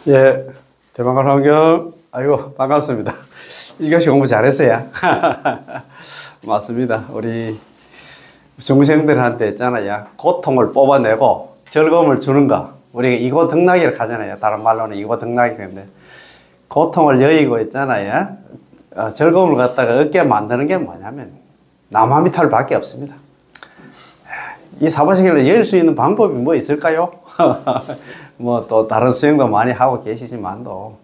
예, 대방갈 환경, 아이고, 반갑습니다. 1교시 공부 잘했어요. 맞습니다. 우리 중생들한테 있잖아요. 고통을 뽑아내고 즐거움을 주는 거. 우리가 이고 등락이라고 하잖아요. 다른 말로는 이고 등락이인데. 고통을 여의고 있잖아요. 즐거움을 갖다가 얻게 만드는 게 뭐냐면 남아미탈 밖에 없습니다. 이 사바세계를 열 수 있는 방법이 뭐 있을까요? 뭐 또 다른 수행도 많이 하고 계시지만도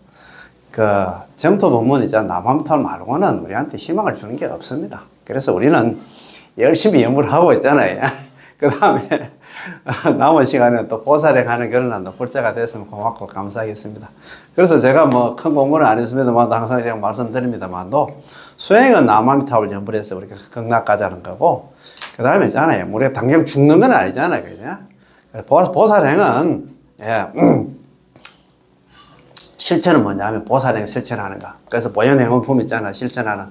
그 정토 법문 있잖아. 남아미탈 말고는 우리한테 희망을 주는 게 없습니다. 그래서 우리는 열심히 연구를 하고 있잖아요. 그 다음에 남은 시간에 또 보살행 하는 그런 불자가 됐으면 고맙고 감사하겠습니다. 그래서 제가 뭐 큰 공부는 안 했습니다만 항상 제가 말씀드립니다만도 수행은 남아미탑을 연불 해서 우리가 극락 가자는 거고, 그 다음에 있잖아요. 우리가 당장 죽는 건 아니잖아요. 그죠? 보살행은, 예, 실천은 뭐냐면 보살행 실천하는 거. 그래서 보현행원품 있잖아. 실천하는.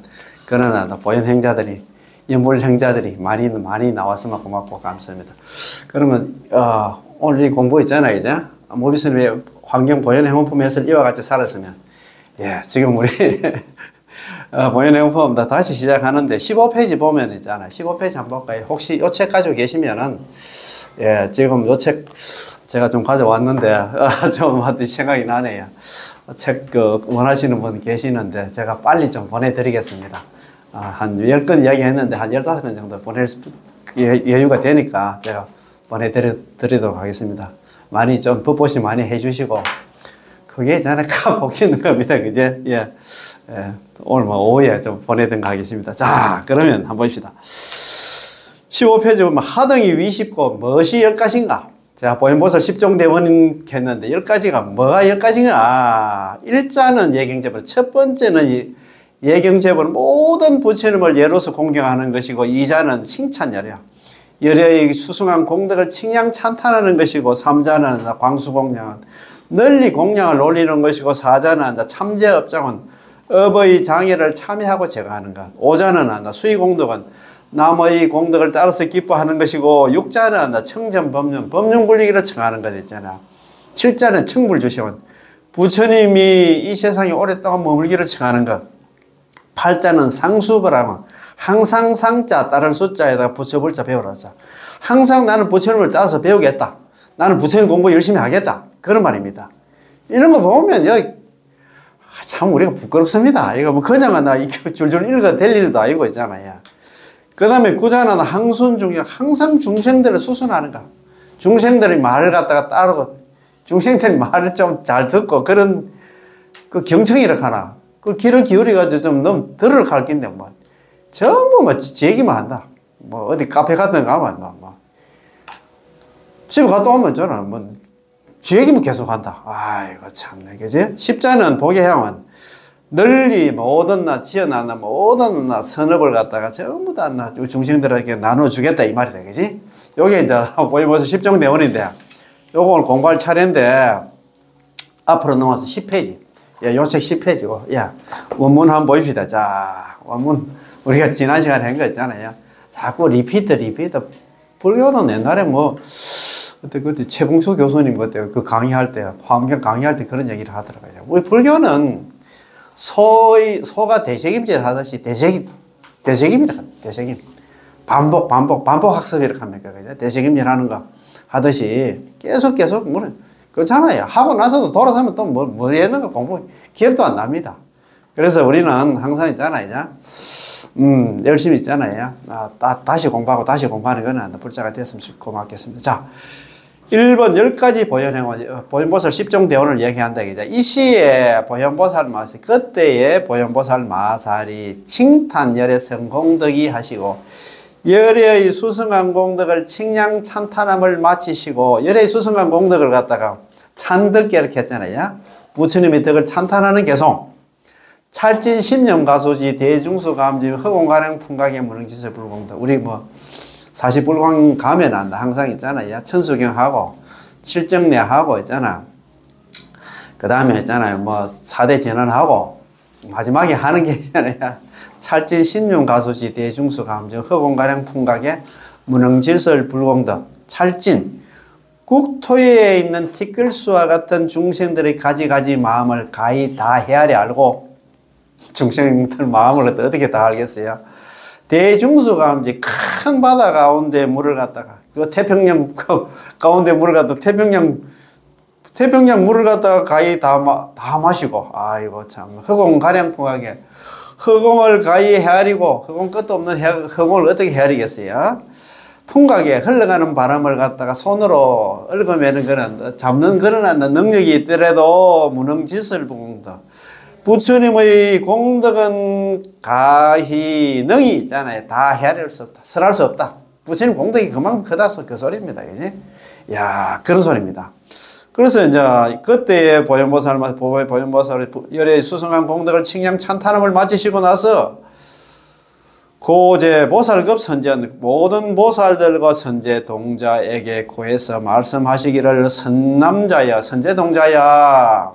그러나 보현행자들이, 연불행자들이 많이 나왔으면 고맙고 감사합니다. 그러면, 오늘 이 공부 있잖아요. 이제. 모비스님의 환경 보현행원품 해설 이와 같이 살았으면, 예, 지금 우리, 보현행원품 다시 시작하는데 15페이지 보면 있잖아. 15페이지 한번 볼까요? 혹시 요 책 가지고 계시면은, 예, 지금 요 책 제가 좀 가져왔는데, 좀 생각이 나네요. 책 원하시는 분 계시는데, 제가 빨리 좀 보내드리겠습니다. 한 10건 이야기 했는데, 한 15건 정도 보낼 여유가 되니까 제가 보내드리도록 하겠습니다. 많이 좀 법보시 많이 해주시고, 그게 있잖아요. 복 짓는 겁니다. 그제? 예. 예. 오늘 뭐 오후에 좀 보내든가 하겠습니다. 자, 그러면 한번 봅시다. 15페이지 보면 하등이 위십고 무엇이 10가지인가? 제가 보현보살 10종대원 했는데 10가지가 뭐가 10가지인가? 일자는 예경제본. 첫 번째는 예경제본 모든 부처님을 예로서 공경하는 것이고, 이자는 칭찬열이야. 열의 수승한 공덕을 칭양 찬탄하는 것이고, 삼자는 광수공양은 널리 공양을 올리는 것이고, 사자는 참제업장은 업의 장애를 참여하고 제거하는 것. 오자는 수의공덕은 남의 공덕을 따라서 기뻐하는 것이고, 육자는 청전법륜, 법륜굴리기를 청하는 것 있잖아. 칠자는 청불주시원, 부처님이 이 세상에 오랫동안 머물기를 청하는 것. 팔자는 상수벌하면 항상 상자 따를 숫자에다가 부처불자 배우라 자. 항상 나는 부처님을 따라서 배우겠다. 나는 부처님 공부 열심히 하겠다. 그런 말입니다. 이런 거 보면 참 우리가 부끄럽습니다. 이거 뭐 그냥 줄줄 읽어 될 일도 아니고 있잖아요. 그 다음에 구자는 항순중력, 항상 중생들을 수순하는 거. 중생들이 말을 갖다가 따르고, 중생들이 말을 좀 잘 듣고, 그런 그 경청이라 하나. 그 귀를 기울여가지고 좀 너무 들을 갈긴데 뭐 전부 뭐 지 얘기만 한다. 뭐 어디 카페 같은 데 가면 뭐 집에 갔다 오면 저는 뭐 지 얘기만 계속 한다. 아이고 참네, 그지? 십자는 복의 향은 널리 모든 나 지어나나 모든 나 선업을 갖다가 전부 다 나 중생들에게 나눠주겠다 이 말이다, 그지? 요게 이제 보이면서 십종대원인데, 요거 오늘 공부할 차례인데 앞으로 넘어서 10페이지. 예, 요 책 10페이지고, 야, 원문 한번 보입시다. 자, 원문, 우리가 지난 시간에 한 거 있잖아요. 자꾸 리피트. 불교는 옛날에 뭐, 그때 최봉수 교수님 그때 그 강의할 때, 화엄경 강의할 때 그런 얘기를 하더라고요. 우리 불교는 소가 대책임질 하듯이 대책임이라 합니다. 대책임. 반복 학습이라고 합니까? 그죠? 대책임질 하는 거 하듯이 계속, 뭐, 그렇잖아요. 하고 나서도 돌아서면 또 뭐 했는가 공부 기억도 안 납니다. 그래서 우리는 항상 있잖아요. 열심히 있잖아요. 다시 공부하고 다시 공부하는 거는 불자가 됐으면 고맙겠습니다. 자, 1번 10가지 보현보살 10종대원을 얘기한다. 이 시에 보현보살 마살, 그때의 보현보살 마살이 칭탄열의 성공덕이 하시고, 열의 수승한 공덕을 칭양 찬탄함을 마치시고, 열의 수승한 공덕을 갖다가 찬덕계 이렇게 했잖아요. 부처님의 덕을 찬탄하는 개송. 찰진 십념 가소지 대중수 감짐 허공가량 풍각의 무능지설 불공덕. 우리 뭐 사시불광 가면 항상 있잖아요. 천수경하고 칠정례하고 있잖아. 그 다음에 있잖아요. 뭐 사대 전환하고 마지막에 하는 게 있잖아요. 찰진 십념 가소지 대중수 감증 허공가량 풍각의 무능질설 불공덕. 찰진 국토에 있는 티끌수와 같은 중생들의 가지가지 마음을 가히 다 헤아려 알고, 중생들 마음을 어떻게 다 알겠어요? 대중수가 이제 큰 바다 가운데 물을 갖다가, 그 태평양 가운데 물을 갖다가 태평양 물을 갖다가 가히 다 마시고, 아이고 참 허공가량풍하게 허공을 가히 헤아리고, 허공 끝도 없는 허공을 어떻게 헤아리겠어요? 풍각에 흘러가는 바람을 갖다가 손으로 얽어매는 그런, 잡는 그런 능력이 있더라도 무능지설 공덕. 부처님의 공덕은 가히 능이 있잖아요. 다 헤아릴 수 없다. 설할 수 없다. 부처님 공덕이 그만큼 크다, 그 소리입니다. 그지? 야, 그런 소리입니다. 그래서 이제 그때의 보현보살이 열의 수성한 공덕을 칭량 찬탄함을 마치시고 나서 고제 보살급 선제 모든 보살들과 선제 동자에게 구해서 말씀하시기를, 선남자야 선제 동자야,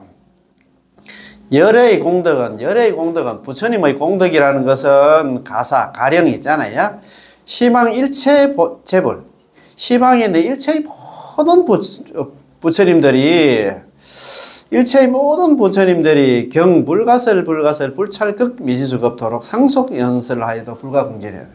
열의 공덕은 부처님의 공덕이라는 것은 가사 가령이 있잖아요. 시방 일체 재불, 시방에 있는 일체의 모든 일체의 모든 부처님들이 경 불가설 불찰극 미지수급토록 상속 연설을 하여도 불가공전이에요.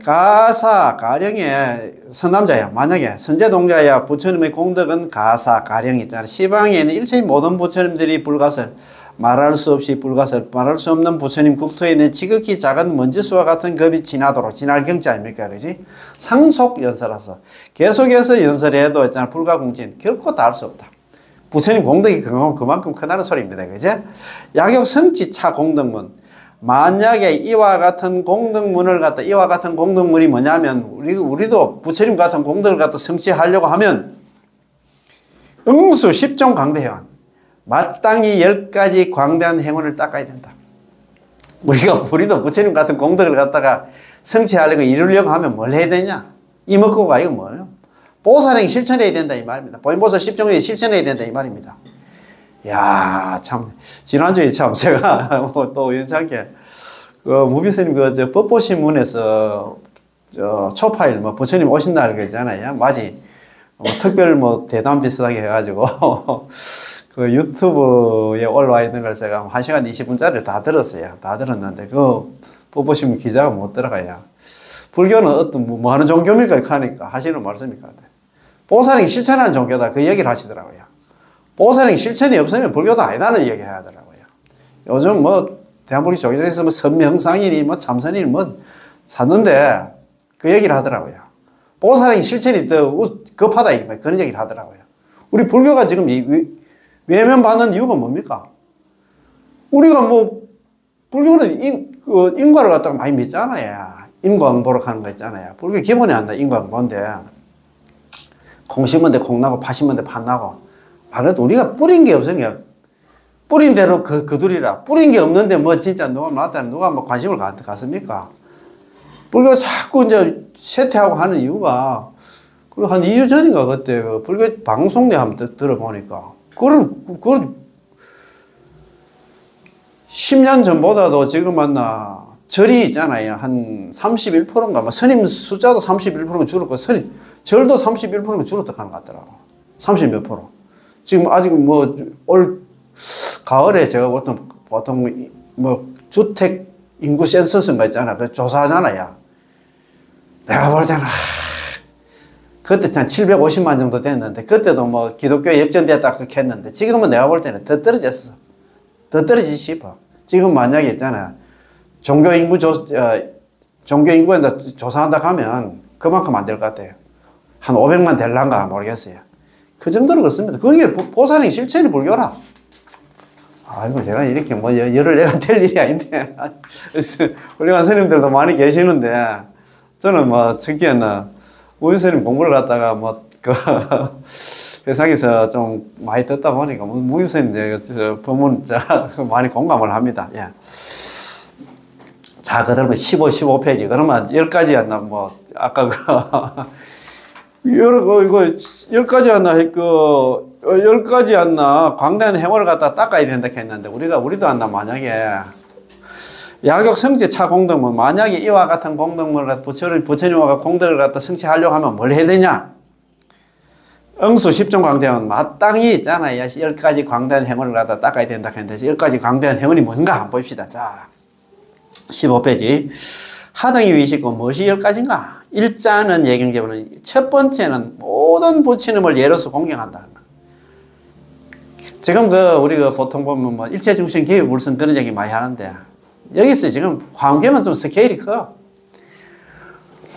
가사 가령의 선남자야, 만약에 선제동자야 부처님의 공덕은 가사 가령이 있잖아. 시방에 있는 일체의 모든 부처님들이 불가설, 말할 수 없이 불가설, 말할 수 없는 부처님 국토에 있는 지극히 작은 먼지수와 같은 급이 지나도록, 지날 경자 아닙니까? 그지? 상속 연설하서 계속해서 연설해도 있잖아. 불가공진, 결코 다 할 수 없다. 부처님 공덕이 그만큼 크다는 소리입니다. 그죠? 약욕 성취차 공덕문. 만약에 이와 같은 공덕문을 갖다, 이와 같은 공덕문이 뭐냐면, 우리도 부처님 같은 공덕을 갖다 성취하려고 하면, 응수 10종 강대회원, 마땅히 10가지 광대한 행운을 닦아야 된다. 우리도 부처님 같은 공덕을 갖다가 성취하려고 이루려고 하면 뭘 해야 되냐? 이먹고가 이거 뭐예요? 보살행 실천해야 된다 이 말입니다. 보인보살 10종에 실천해야 된다 이 말입니다. 야, 참 지난주에 참 제가 또 우연찮게 무비스님 법보신문에서 초파일 부처님 오신 날 그잖아요. 맞이 특별 대담 비슷하게 해가지고 그 유튜브에 올라와 있는 걸 제가 1시간 20분짜리를 다 들었어요. 다 들었는데 그 법보신문 기자가 못 들어가요. 불교는 어떤 뭐 하는 종교입니까? 이렇게 하니까 하시는 말씀입니까? 보살행 실천하는 종교다 그 얘기를 하시더라고요. 보살행 실천이 없으면 불교도 아니다는 얘기 하더라고요. 요즘 대한불교 종교에서 선명상이니 참선이니 샀는데 그 얘기를 하더라고요. 보살행 실천이 더 급하다 그런 얘기를 하더라고요. 우리 불교가 지금 외면받는 이유가 뭡니까? 우리가 불교는 인과를 갖다가 많이 믿잖아요. 인과응보로 하는 거 있잖아요. 불교 기본에 한다 인과응보인데, 콩 심은 데 콩 나고 파 심은 데 파 나고, 말해도 우리가 뿌린 게 없으니까 뿌린 대로 그들이라. 뿌린 게 없는데 진짜 누가 맞다 누가 관심을 갖습니까? 불교 자꾸 이제 쇠퇴하고 하는 이유가, 그리고 한 2주 전인가 그때 불교 방송내 한번 들어보니까 그런 10년 전보다도 지금 절이 있잖아요. 한 31%인가 스님 숫자도 31%가 줄었고 절도 31%가 줄었다 하는 것 같더라고. 30몇 프로. 지금 아직 올 가을에 제가 보통 주택 인구 센서스인가 있잖아. 그 조사하잖아요. 내가 볼 때는 그때 한 750만 정도 됐는데, 그때도 기독교에 역전됐다 그렇게 했는데, 지금은 내가 볼 때는 더 떨어졌어. 더 떨어지지 싶어. 지금 만약에 있잖아. 종교 인구에 조사한다 하면 그만큼 안 될 것 같아요. 한 500만 될란가 모르겠어요. 그 정도는 그렇습니다. 그게 보살행 실천이 불교라. 아이고, 제가 이렇게 열을 내가 될 일이 아닌데. 훌륭한 스님들도 많이 계시는데, 저는 특히나 무유스님 공부를 갖다가 세상에서 좀 많이 듣다 보니까 무유스님 법문 많이 공감을 합니다. 예. 자, 그러면 15페이지. 그러면 10가지 였나, 아까 이거 10가지 였나, 10가지 였나, 광대한 행원을 갖다 닦아야 된다 했는데, 우리도 한다, 만약에. 약욕 성취 차 공덕문, 만약에 이와 같은 공덕문을 부처님과 공덕을 갖다 성취하려고 하면 뭘 해야 되냐? 응수 10종 광대원 마땅히 있잖아요. 10가지 광대한 행운을 갖다 닦아야 된다 했는데 10가지 광대한 행운이 뭔가 한번 봅시다. 자, 15페이지. 하등이 위시고 무엇이 10가지인가? 일자는 예경제보는 첫 번째는 모든 부처님을 예로서 공경한다. 지금 우리 보통 보면 뭐 일체중생 기회 물선 그런 얘기 많이 하는데 여기서 지금 화엄경은 좀 스케일이 커.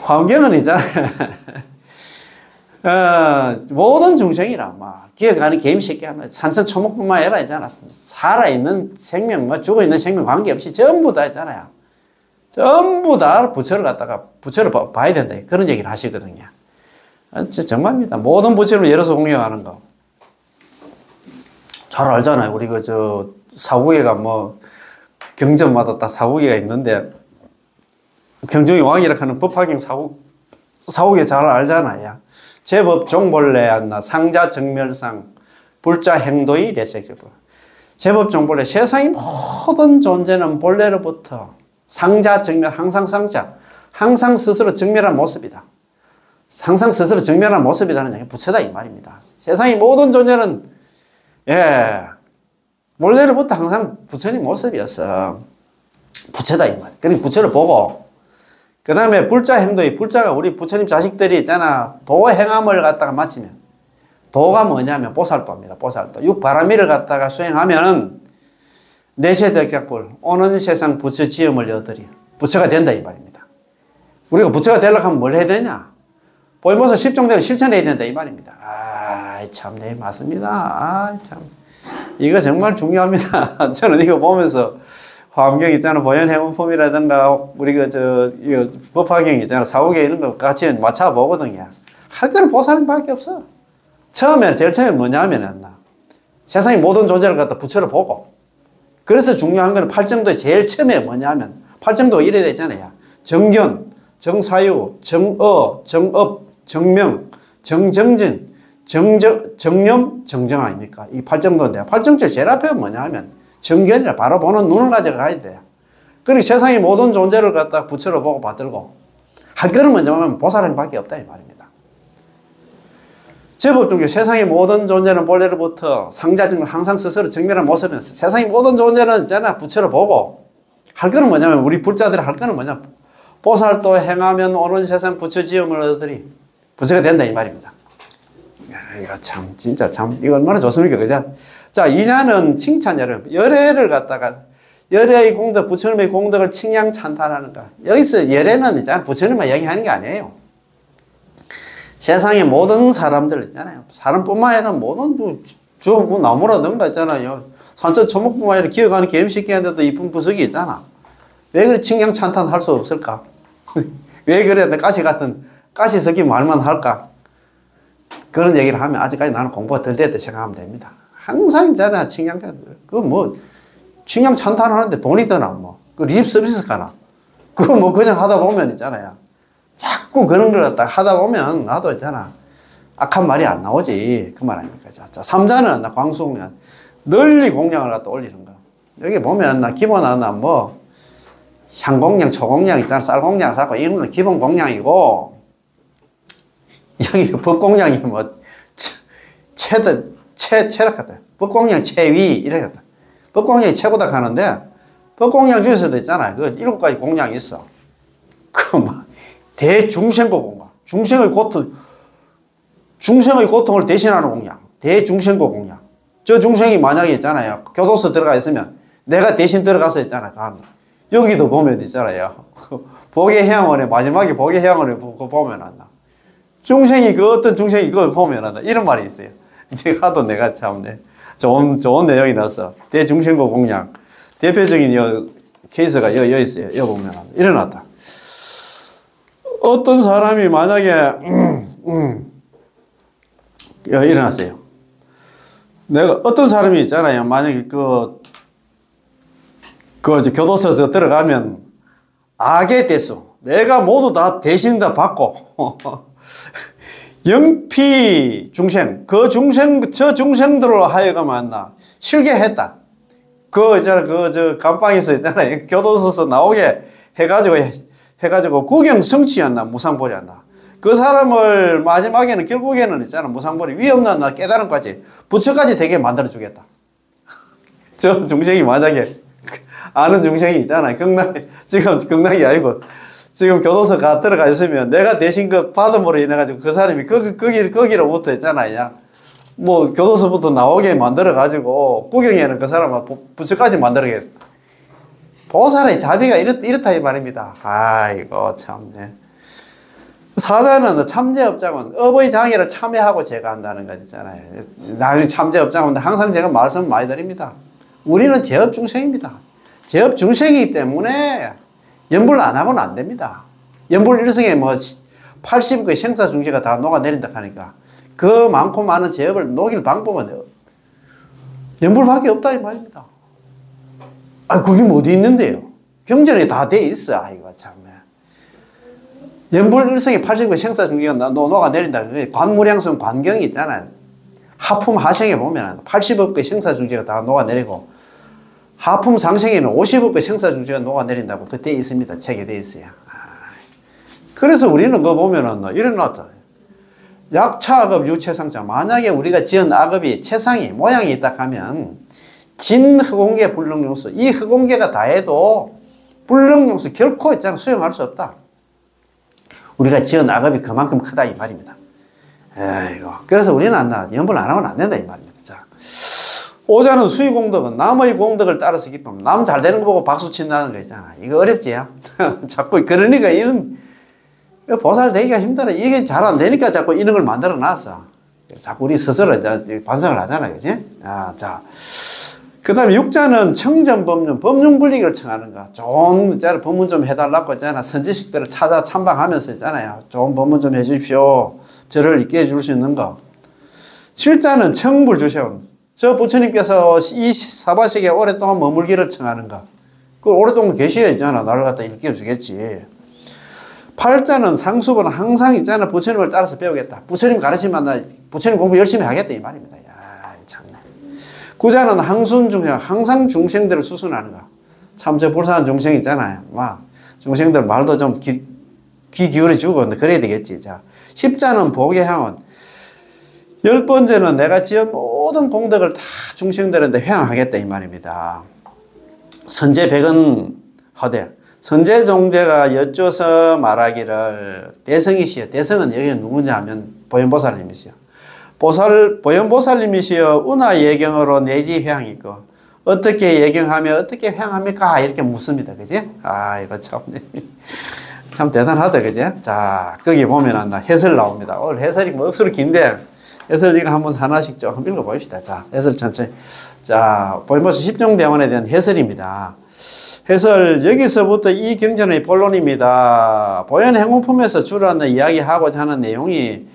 화엄경은 있잖아요. 모든 중생이라 막 기억하는 게임 쉽게 하면 산천초목뿐만 아니라 있잖아. 살아있는 생명, 죽어있는 생명 관계없이 전부 다 있잖아요. 전부 다 부처를 봐야 된다. 그런 얘기를 하시거든요. 정말입니다. 모든 부처를 예로서 공경하는 거. 잘 알잖아요. 우리 사후계가 경전마다 다 사후계가 있는데, 경중의 왕이라 하는 법화경 사후계 잘 알잖아요. 제법 종본래 안나 상자 정멸상 불자 행도의 레색제법. 제법 종본래 세상의 모든 존재는 본래로부터 상자 정멸 항상 상자 항상 스스로 정멸한 모습이다. 항상 스스로 정멸한 모습이라는 얘기 부처다 이 말입니다. 세상의 모든 존재는 본래로부터 항상 부처님 모습이었어. 부처다 이 말. 그러니까 부처를 보고 그 다음에 불자 행도의 불자가 우리 부처님 자식들이 있잖아. 도 행함을 갖다가 마치면 도가 뭐냐면 보살도입니다. 보살도. 육바라밀을 갖다가 수행하면은 내세덕약불 오는 세상 부처 지음을 여들이 부처가 된다 이 말입니다. 우리가 부처가 되려고 하면 뭘 해야 되냐? 보이모서 10종대를 실천해야 된다 이 말입니다. 참, 네, 맞습니다. 참. 이거 정말 중요합니다. 저는 이거 보면서 화엄경 있잖아. 보현해문품이라든가 우리 이거 법화경 있잖아. 사후경 이런 거 같이 맞춰보거든요. 할 때는 보살인 밖에 없어. 제일 처음에 뭐냐면 세상의 모든 존재를 갖다 부처를 보고 그래서 중요한 거는 팔정도의 제일 처음에 뭐냐면 팔정도가 이래 돼 있잖아요. 정견, 정사유, 정어, 정업, 정명, 정정진, 정념, 정정 아닙니까? 이 팔정도인데 팔정도 제일 앞에 뭐냐 하면 정견이라 바로 보는 눈을 가져가야 돼요. 그러니 세상의 모든 존재를 갖다 부처로 보고 받들고 할 거는 뭐냐면 보살행 밖에 없다 이 말입니다. 제법 중에 세상의 모든 존재는 본래로부터 상자증을 항상 스스로 정멸한 모습은 세상의 모든 존재는 있잖아 부처로 보고 할 거는 뭐냐면 우리 불자들이 할 거는 뭐냐 보살도 행하면 오는 세상 부처 지음을 얻으리 부처가 된다 이 말입니다. 이거 참 진짜 참 이거 얼마나 좋습니까 그죠? 자 이자는 칭찬 열애를 갖다가 열애의 공덕 부처님의 공덕을 칭양 찬탄하는 거. 여기서 열애는 있잖아 부처님만 얘기하는 게 아니에요. 세상의 모든 사람들 있잖아요. 사람뿐만 아니라 모든 나무라든가 있잖아요. 산천 초목뿐만 아니라 기어가는 개임식기한데도 이쁜 부석이 있잖아. 왜 그래 칭양 찬탄 할 수 없을까? 왜 그래 가시 섞인 말만 할까? 그런 얘기를 하면 아직까지 나는 공부가 덜 됐다 생각하면 됩니다. 항상 있잖아 칭양 칭양 찬탄하는데 돈이 드나 립 서비스 가나 그거 그냥 하다 보면 있잖아요. 자꾸 그런 걸 갖다 하다 보면 나도 있잖아. 악한 말이 안 나오지. 그 말 아닙니까? 자, 3자는 광수공양. 널리 공양을 갖다 올리는 거. 여기 보면 기본 향공양, 초공양 있잖아. 쌀공양 사고 이런 건 기본 공양이고 여기 법공양이 최락하다. 법공양 최위 이래겠다. 법공양이 최고다 하는데 법공양 중에서도 있잖아. 그 7가지 공양이 있어. 대중생고 공양. 중생의 고통을 대신하는 공양. 대중생고 공양. 저 중생이 만약에 있잖아요. 교도소 들어가 있으면 내가 대신 들어가서 있잖아. 여기도 보면 있잖아요. 보계해양원에 마지막에 보계해양원에 보면 안나. 중생이 어떤 중생이 그걸 보면 안나. 이런 말이 있어요. 제가 하도 내가 참 좋은 내용이라서 대중생고 공양. 대표적인 케이스가 여기 있어요. 여기 보면 안나. 일어났다. 어떤 사람이 만약에 일어났어요. 내가 어떤 사람이 있잖아요. 만약에 교도소에 들어가면 악에 대해서 내가 모두 다 대신 다 받고 영피 중생 저 중생들로 하여금 실계했다. 감방에서 있잖아요. 교도소에서 나오게 해가지고 구경 성취한다. 무상벌이한다. 그 사람을 마지막에는 결국에는 있잖아. 무상벌이 위험난 나 깨달음까지 부처까지 되게 만들어주겠다. 저 중생이 만약에 아는 중생이 있잖아. 지금 경락이 아니고 지금 교도소 들어가 있으면 내가 대신 그 받음으로 인해가지고 그 사람이 거기로부터 있잖아. 뭐 교도소부터 나오게 만들어가지고 구경에는 그 사람을 부처까지 만들어야겠다. 보살의 자비가 이렇다 이 말입니다. 아이고 참네. 사자는 참제업장은 업의 장애를 참여하고 제거한다는 거 있잖아요. 나중에 참제업장은 항상 제가 말씀 많이 드립니다. 우리는 제업중생입니다. 제업중생이기 때문에 연불 안 하고는 안 됩니다. 연불 일성에 뭐 80의 생사중생가 다 녹아내린다 하니까 그 많고 많은 제업을 녹일 방법은 연불밖에 없다 이 말입니다. 아, 그게 뭐 어디 있는데요? 경전에 다 돼 있어. 아이고 참. 연불 일성의 80의 생사중생가 녹아내린다. 관무량성 관경이 있잖아요. 하품 하생에 보면 80억의 생사중생가 다 녹아내리고 하품 상생에는 50억의 생사중생가 녹아내린다고 그때 있습니다. 책에 돼 있어요. 그래서 우리는 그거 보면은 이런 놨다. 약차악업 유체상자. 만약에 우리가 지은 악업이 체상이 모양이 있다 하면 진흑공계 불능용수. 이 흑공계가 다해도 불능용수 결코 있잖아 수용할 수 없다. 우리가 지은 악업이 그만큼 크다 이 말입니다. 에이고. 그래서 우리는 연불 안 하고는 안 된다 이 말입니다. 자, 오자는 수의공덕은 남의 공덕을 따라서 기쁨. 남 잘 되는 거 보고 박수 친다는 거 있잖아. 이거 어렵지? 자꾸 그러니까 이런 보살 되기가 힘들어. 이게 잘 안 되니까 자꾸 이런 걸 만들어 놨어. 자꾸 우리 스스로 반성을 하잖아. 그지? 자. 그 다음에 육자는 청정법륜, 법륜불리기를 청하는 거. 좋은 법문 좀 해달라고 있잖아. 선지식들을 찾아 참방하면서 있잖아요. 좋은 법문 좀 해주십시오. 저를 있게 해줄 수 있는 거. 칠자는 청불주세운. 저 부처님께서 이 사바세계에 오랫동안 머물기를 청하는 거. 그 오랫동안 계셔야 있잖아. 나를 갖다 일깨워주겠지. 팔자는 상수보는 항상 있잖아. 부처님을 따라서 배우겠다. 부처님 가르치면 나 부처님 공부 열심히 하겠다 이 말입니다. 야, 참네. 구자는 항순중생, 항상 중생들을 수순하는 거. 참 저 불쌍한 중생 있잖아요. 중생들 말도 좀 귀 기울여 주고 그래야 되겠지. 자, 십자는 복의향은 10번째는 내가 지은 모든 공덕을 다 중생들한테 회항하겠다 이 말입니다. 선제백은 허대. 선제종제가 여쭈어서 말하기를 대성이시여. 대성은 여기 누구냐 하면 보현보살님이시여. 보현보살님이시여 운하 예경으로 내지 회항이고 어떻게 예경하며 어떻게 회항합니까? 이렇게 묻습니다. 그지? 이거 참 대단하다. 그지? 자, 거기 보면 해설 나옵니다. 오늘 해설이 뭐 억수로 긴데 해설 이거 한번 하나씩 조금 읽어봅시다. 자, 해설 천천히. 자, 보현보살 10종대원에 대한 해설입니다. 해설 여기서부터 이 경전의 본론입니다. 보현행운품에서 주로 이야기하고자 하는 내용이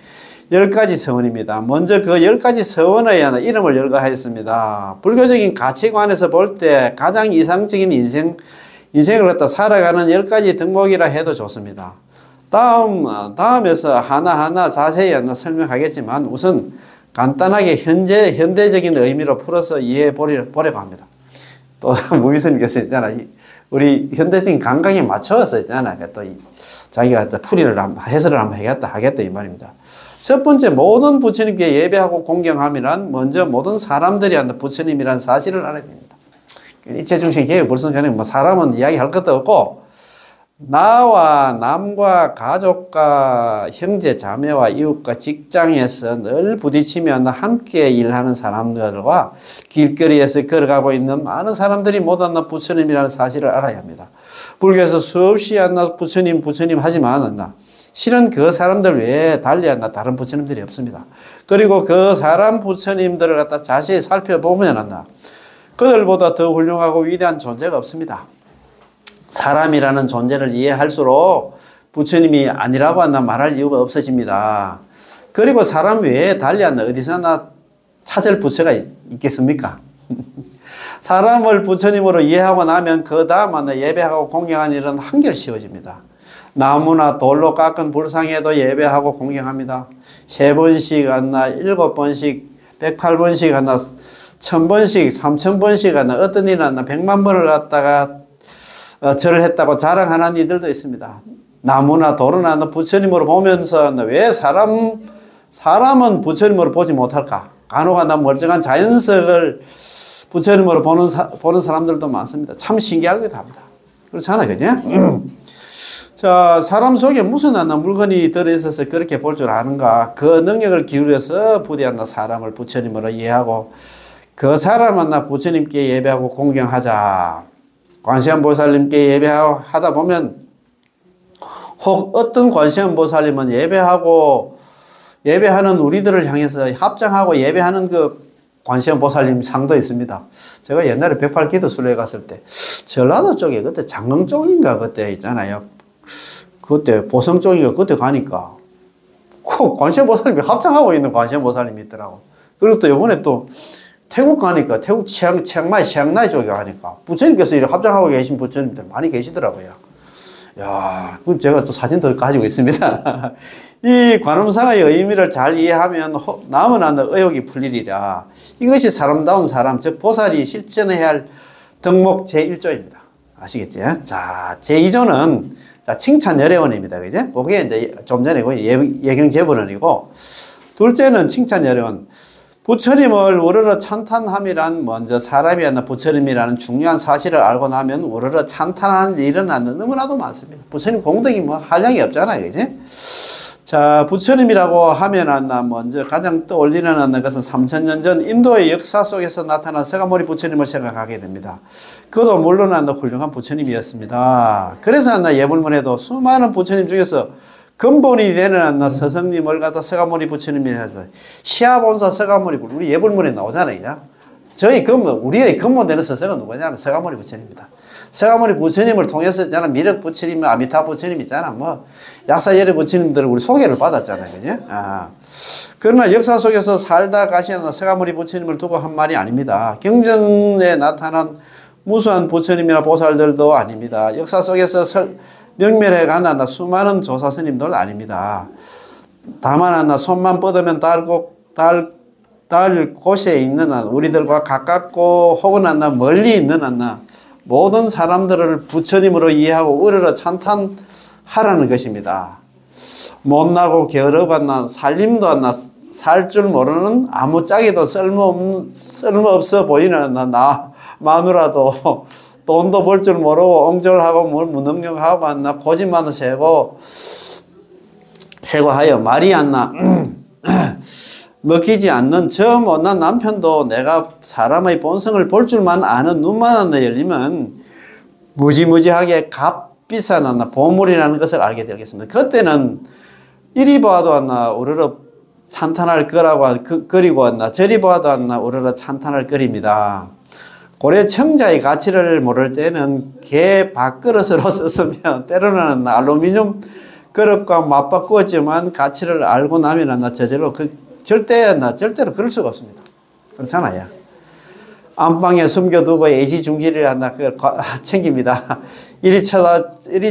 10가지 서원입니다. 먼저 그 10가지 서원의 이름을 열거하였습니다. 불교적인 가치관에서 볼 때 가장 이상적인 인생을 갖다 살아가는 10가지 덕목이라 해도 좋습니다. 다음에서 하나하나 자세히 설명하겠지만 우선 간단하게 현대적인 의미로 풀어서 이해해 보려고 합니다. 또 무비스님께서 있잖아. 우리 현대적인 감각에 맞춰서 있잖아. 또 자기가 해설을 한번 하겠다 이 말입니다. 첫 번째, 모든 부처님께 예배하고 공경함이란 먼저 모든 사람들이 부처님이라는 사실을 알아야 됩니다. 일체중생 개혁불성전에 사람은 이야기할 것도 없고 나와 남과 가족과 형제 자매와 이웃과 직장에서 늘 부딪히며 함께 일하는 사람들과 길거리에서 걸어가고 있는 많은 사람들이 모두 부처님이라는 사실을 알아야 합니다. 불교에서 수없이 부처님 하지만 실은 그 사람들 외에 달리 다른 부처님들이 없습니다. 그리고 그 사람 부처님들을 갖다 자세히 살펴보면 그들보다 더 훌륭하고 위대한 존재가 없습니다. 사람이라는 존재를 이해할수록 부처님이 아니라고 말할 이유가 없어집니다. 그리고 사람 외에 달리 어디서나 찾을 부처가 있겠습니까? 사람을 부처님으로 이해하고 나면 그 다음 예배하고 공경하는 일은 한결 쉬워집니다. 나무나 돌로 깎은 불상에도 예배하고 공경합니다. 3번씩 7번씩 108번씩 1000번씩 3000번씩 어떤 일은 100만 번을 갖다가 절을 했다고 자랑하는 이들도 있습니다. 나무나 돌이나 부처님으로 보면서 왜 사람은 부처님으로 보지 못할까? 간혹 멀쩡한 자연석을 부처님으로 보는 사람들도 많습니다. 참 신기하기도 합니다. 그렇잖아요, 그지? 자, 사람 속에 무슨 물건이 들어있어서 그렇게 볼 줄 아는가? 그 능력을 기울여서 부디 사람을 부처님으로 이해하고 그 사람 부처님께 예배하고 공경하자. 관세음보살님께 예배하다 보면 혹 어떤 관세음보살님은 예배하는 우리들을 향해서 합장하고 예배하는 그 관세음보살님 상도 있습니다. 제가 옛날에 108기도 순례 갔을 때 전라도 쪽에 그때 장흥 쪽인가 그때 있잖아요. 그때 보성 쪽인가 그때 가니까 그 관세음보살님이 합장하고 있는 관세음보살님이 있더라고. 그리고 또 이번에 또 태국 가니까 태국 치앙마이 쪽에 가니까 부처님께서 이렇게 합장하고 계신 부처님들 많이 계시더라고요. 야, 그럼 제가 또 사진도 가지고 있습니다. 이 관음상의 의미를 잘 이해하면 남은 의욕이 풀리리라. 이것이 사람다운 사람, 즉 보살이 실천해야 할 덕목 제1조입니다. 아시겠죠? 자, 제2조는 칭찬여례원입니다. 그죠? 그게 이제 좀 전에 예경제불원이고, 둘째는 칭찬여례원. 부처님을 우러러 찬탄함이란 먼저 사람이 부처님이라는 중요한 사실을 알고 나면 우러러 찬탄하는 일은 너무나도 많습니다. 부처님 공덕이 한량이 없잖아요. 그지? 자, 부처님이라고 하면 먼저 가장 떠올리는 것은 3000년 전 인도의 역사 속에서 나타난 서가모니 부처님을 생각하게 됩니다. 그도 물론 훌륭한 부처님이었습니다. 그래서 예불문에도 수많은 부처님 중에서 근본이 되는 서성님을 갖다 서가모니 부처님이 하지만 시아본사 서가모니 우리 예불문에 나오잖아요. 우리의 근본되는 서성은 누구냐면 서가모니 부처님입니다. 서가모니 부처님을 통해서 있잖아 미륵 부처님, 아미타 부처님 있잖아 약사열의 부처님들을 우리 소개를 받았잖아요. 그죠? 그러나 역사 속에서 살다 가시는 서가모니 부처님을 두고 한 말이 아닙니다. 경전에 나타난 무수한 부처님이나 보살들도 아닙니다. 역사 속에서 명멸해 가는 수많은 조사 스님들 아닙니다. 다만 손만 뻗으면 닿을 곳에 있는 우리들과 가깝고 혹은 멀리 있는 모든 사람들을 부처님으로 이해하고 우러러 찬탄하라는 것입니다. 못나고 게으르고 살림도 살 줄 모르는 아무짝에도 쓸모없어 보이는 마누라도 돈도 벌 줄 모르고 옹졸하고 무능력하고 고집만 세고 하여 말이 먹히지 않는 저 못난 남편도 내가 사람의 본성을 볼 줄만 아는 눈만 열리면 무지무지하게 값비싼 보물이라는 것을 알게 되겠습니다. 그때는 이리 봐도 우러러 찬탄할 거라고 그리고 저리 봐도 우러러 찬탄할 거립니다. 고래 청자의 가치를 모를 때는 개 밥그릇으로 썼으면 때로는 알루미늄 그릇과 맞바꾸었지만 가치를 알고 나면 저절로 절대로 그럴 수가 없습니다. 그렇잖아요. 안방에 숨겨두고 애지중지를 그걸 챙깁니다. 이리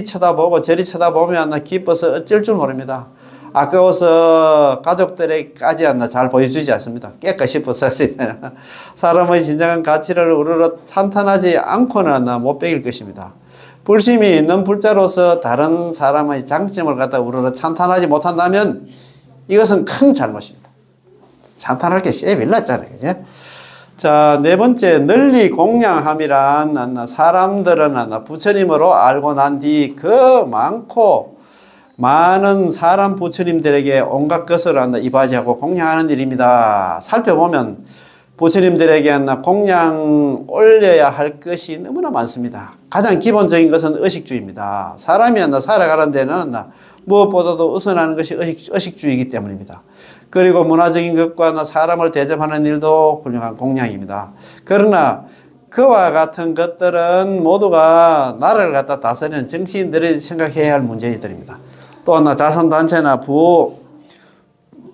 쳐다보고 저리 쳐다보면 기뻐서 어쩔 줄 모릅니다. 아까워서 가족들에게까지 잘 보여주지 않습니다. 깨끗이 싶어서 사람의 진정한 가치를 우러러 찬탄하지 않고는 못 배길 것입니다. 불심이 있는 불자로서 다른 사람의 장점을 갖다 우러러 찬탄하지 못한다면 이것은 큰 잘못입니다. 찬탄할 게 쎄 밀랐잖아요. 그죠? 자, 네 번째, 널리 공양함이란 사람들은 부처님으로 알고 난 뒤 그 많은 사람 부처님들에게 온갖 것을 이바지하고 공양하는 일입니다. 살펴보면 부처님들에게 공양 올려야 할 것이 너무나 많습니다. 가장 기본적인 것은 의식주의입니다. 사람이 살아가는 데는 무엇보다도 우선하는 것이 의식주의이기 때문입니다. 그리고 문화적인 것과 사람을 대접하는 일도 훌륭한 공양입니다. 그러나 그와 같은 것들은 모두가 나라를 갖다 다스리는 정치인들이 생각해야 할 문제들입니다. 또 자선단체나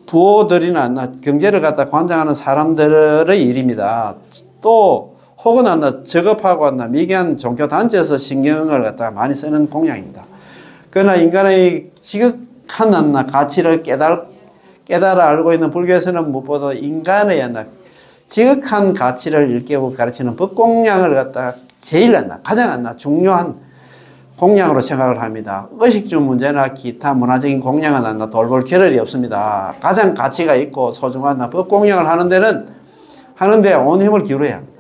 부호들이나 경제를 갖다 관장하는 사람들의 일입니다. 또 혹은 저급하고 미개한 종교단체에서 신경을 갖다 많이 쓰는 공양입니다. 그러나 인간의 지극한 가치를 깨달아 알고 있는 불교에서는 무엇보다 인간의 지극한 가치를 일깨우고 가르치는 법공양을 갖다 가장 중요한 공양으로 생각을 합니다. 의식주 문제나 기타 문화적인 공양은 돌볼 겨를이 없습니다. 가장 가치가 있고 소중한 법공양을 하는데 온 힘을 기울여야 합니다.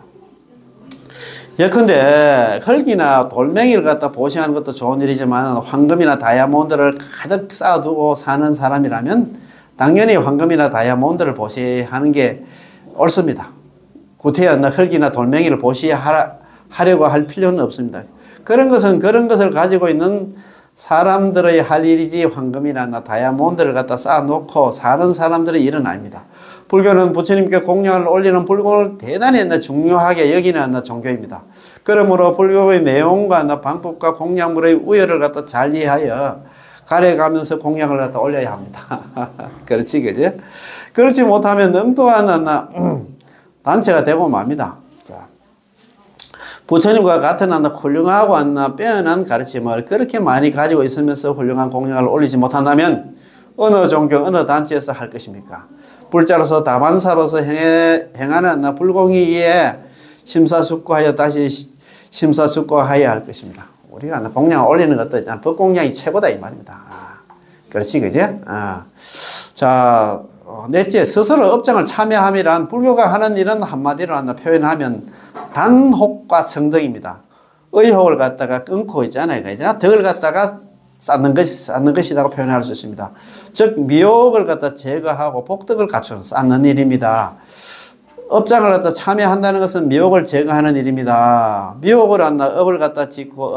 예컨대 흙이나 돌멩이를 갖다 보시하는 것도 좋은 일이지만 황금이나 다이아몬드를 가득 쌓아두고 사는 사람이라면 당연히 황금이나 다이아몬드를 보시하는 게 옳습니다. 구태여 흙이나 돌멩이를 보시하려고 할 필요는 없습니다. 그런 것을 가지고 있는 사람들의 할 일이지 황금이나 다이아몬드를 갖다 쌓아놓고 사는 사람들의 일은 아닙니다. 불교는 부처님께 공양을 올리는 불공을 대단히 중요하게 여기는 종교입니다. 그러므로 불교의 내용과 방법과 공양물의 우열을 갖다 잘 이해하여 가려가면서 공양을 갖다 올려야 합니다. 그렇지, 그죠? 그렇지 못하면 엉뚱한 단체가 되고 맙니다. 자, 부처님과 같은 훌륭하고 빼어난 가르침을 그렇게 많이 가지고 있으면서 훌륭한 공양을 올리지 못한다면 어느 종교, 어느 단체에서 할 것입니까? 불자로서 다반사로서 행하는 불공의에 심사숙고하여 다시 심사숙고하여야 할 것입니다. 우리가 공양을 올리는 것도 있잖아. 법공양이 최고다 이 말입니다. 그렇지, 그제? 자, 넷째, 스스로 업장을 참여함이란 불교가 하는 일은 한마디로 표현하면 단혹과 성덕입니다. 의혹을 갖다가 끊고 있잖아요. 그죠? 덕을 갖다가 쌓는 것이라고 표현할 수 있습니다. 즉, 미혹을 갖다 제거하고 복덕을 갖추는, 쌓는 일입니다. 업장을 갖다 참여한다는 것은 미혹을 제거하는 일입니다. 미혹을 업을 갖다 짓고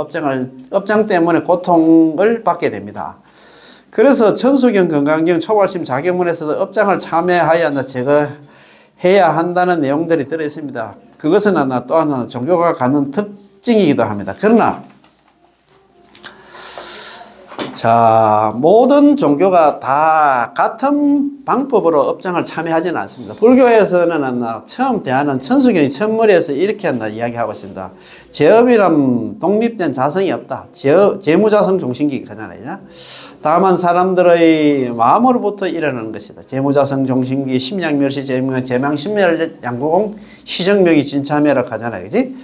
업장 때문에 고통을 받게 됩니다. 그래서 천수경, 건강경, 초발심, 자경문에서도 업장을 참여하여 제거해야 한다는 내용들이 들어있습니다. 그것은 또 하나 종교가 갖는 특징이기도 합니다. 그러나 자, 모든 종교가 다 같은 방법으로 업장을 참여하지는 않습니다. 불교에서는 처음 대하는 천수경이 첫머리에서 이렇게 이야기하고 있습니다. 제업이란 독립된 자성이 없다. 재무자성 종신기 하잖아요. 다만 사람들의 마음으로부터 일어나는 것이다. 재무자성 종신기, 심양멸시, 제망신멸, 양구공, 시정명이 진참회라고 하잖아요. 그지?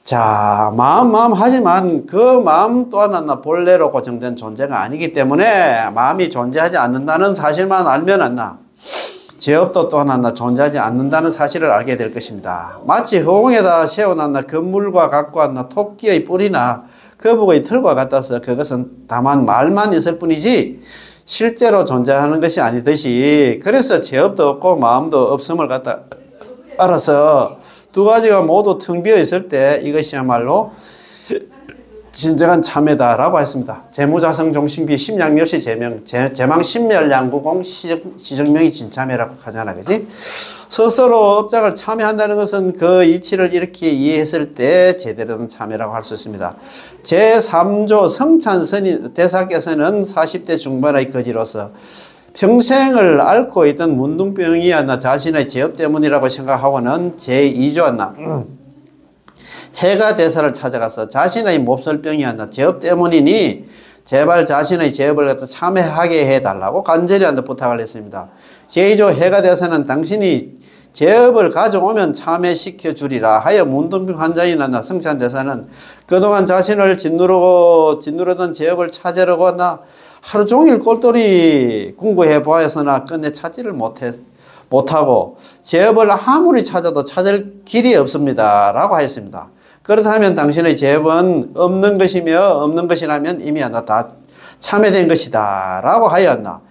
자, 마음 하지만 그 마음 또한 본래로 고정된 존재가 아니기 때문에 마음이 존재하지 않는다는 사실만 알면 제업도 또한 존재하지 않는다는 사실을 알게 될 것입니다. 마치 허공에다 세워놓은 건물과 같고 토끼의 뿔이나 거북의 털과 같아서 그것은 다만 말만 있을 뿐이지 실제로 존재하는 것이 아니듯이, 그래서 제업도 없고 마음도 없음을 갖다 알아서 두 가지가 모두 텅 비어 있을 때 이것이야말로 진정한 참회다라고 했습니다. 재무자성 종신비, 심양멸시, 제망 신멸 양구공 시정명이 진참회라고 하잖아, 그지? 스스로 업장을 참회한다는 것은 그 이치를 이렇게 이해했을 때 제대로 된 참회라고 할 수 있습니다. 제3조 성찬선인 대사께서는 40대 중반의 거지로서 평생을 앓고 있던 문둥병이 자신의 제업 때문이라고 생각하고는 제2조 해가 대사를 찾아가서 자신의 몹쓸병이 제업 때문이니 제발 자신의 제업을 갖다 참회하게 해달라고 간절히 부탁을 했습니다. 제2조 해가 대사는 당신이 제업을 가져오면 참회시켜 주리라 하여 문둥병 환자인 성찬 대사는 그동안 자신을 짓누르던 제업을 찾으려고 하루 종일 꼴돌이 공부해 보았으나 끝내 찾지를 못하고 제업을 아무리 찾아도 찾을 길이 없습니다 라고 하였습니다. 그렇다면 당신의 제업은 없는 것이며 없는 것이라면 이미 다 참회된 것이다 라고 하였나.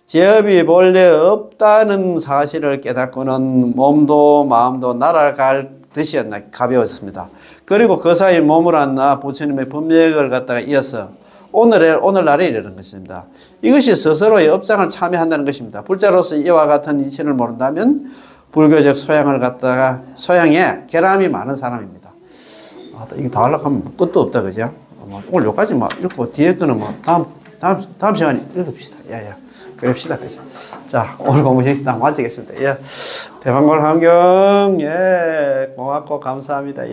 제업이 본래 없다는 사실을 깨닫고는 몸도 마음도 날아갈 듯이 가벼웠습니다. 그리고 그 사이 몸을 부처님의 법맥을 갖다가 이어서 오늘날에 이르는 것입니다. 이것이 스스로의 업장을 참여한다는 것입니다. 불자로서 이와 같은 이치를 모른다면 불교적 소양에 결함이 많은 사람입니다. 이게 다 하려고 하면 끝도 없다, 그죠? 오늘 여기까지 읽고 뒤에 거는 다음 시간에 읽읍시다. 그럽시다, 그죠? 자, 오늘 공부 여기서 마치겠습니다. 대방골 환경, 고맙고 감사합니다.